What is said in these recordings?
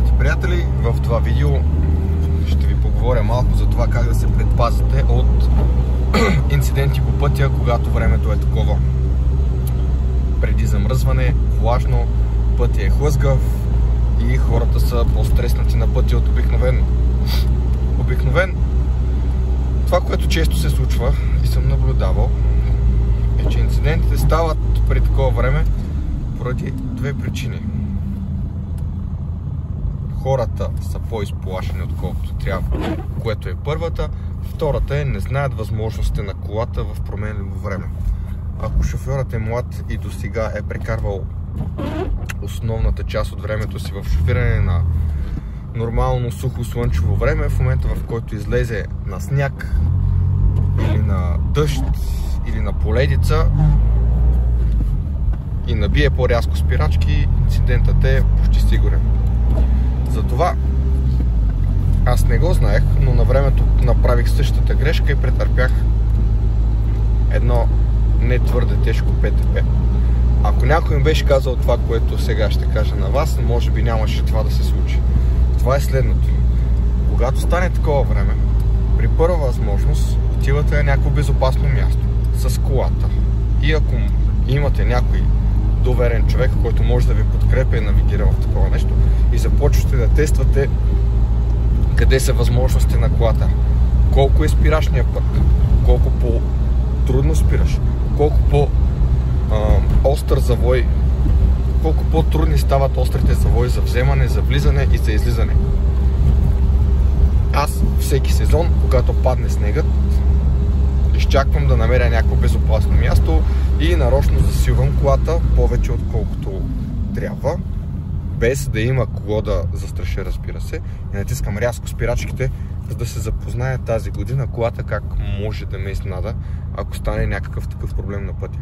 Здравейте, приятели! В това видео ще ви поговоря малко за това как да се предпазите от инциденти по пътя, когато времето е такова. Преди замръзване, влажно, пътя е хлъзгав и хората са по-стреснати на пътя от обикновен. Това, което често се случва и съм наблюдавал, е, че инцидентите стават при такова време поради две причини. Хората са по-изплашени отколкото трябва, което е първата. Втората е, не знаят възможностите на колата в променливо време. Ако шофьорът е млад и досега е прекарвал основната част от времето си в шофиране на нормално сухо слънчево време, в момента в който излезе на сняг или на дъжд или на поледица и набие по-рязко спирачки, инцидентът е почти сигурен. Затова аз не го знаех, но на времето направих същата грешка и претърпях едно не твърде тежко ПТП. Ако някой ми беше казал това, което сега ще кажа на вас, може би нямаше това да се случи. Това е следното. Когато стане такова време, при първа възможност отивате на някакво безопасно място с колата. И ако имате някой доверен човек, който може да ви подкрепя и навигира в такова нещо, и започвате да тествате къде са възможности на колата, колко е спирачния път, колко по-трудно спираш, колко по-остър завой, колко по-трудни стават острите завои за вземане, за влизане и за излизане. Аз всеки сезон, когато падне снегът, изчаквам да намеря някакво безопасно място и нарочно засилвам колата повече отколкото трябва, без да има кого да застраши, разбира се, и натискам рязко спирачките, за да се запознае тази година колата как може да ме изненада, ако стане някакъв такъв проблем на пътя.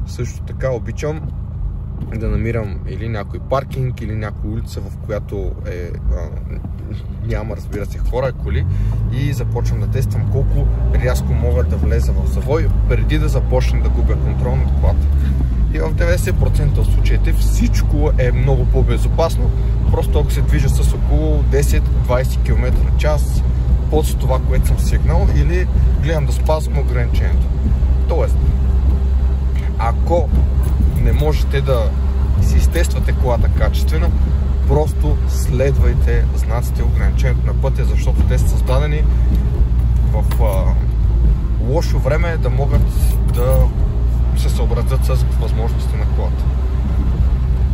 Също така обичам да намирам или някой паркинг, или някоя улица, в която няма, разбира се, хора, коли, и започвам да тествам колко рязко мога да влеза в завой, преди да започна да губя контрол над колата. И в 90% от случаите всичко е много по-безопасно, просто ако се движа с около 10-20 км на час под това, което съм стигнал, или гледам да спазвам ограничението. Тоест, ако не можете да си изтествате колата качествено, просто следвайте знаците и ограничението на пътя, защото те са създадени в лошо време да могат да се съобразят с възможностите на колата.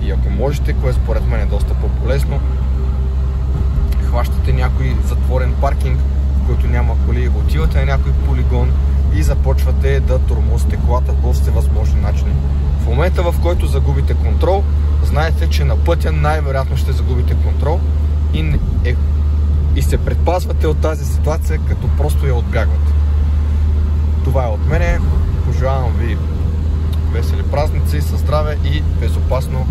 И ако можете, кое според мен е доста по-полезно, хващате някой затворен паркинг, в който няма коли, отивате на някой полигон и започвате да тормозите колата по всевъзможни начини. В момента, в който загубите контрол, знаете, че на пътя най-вероятно ще загубите контрол и се предпазвате от тази ситуация, като просто я отбягвате. Това е от мене. Пожелавам ви весели празници, със здраве и безопасно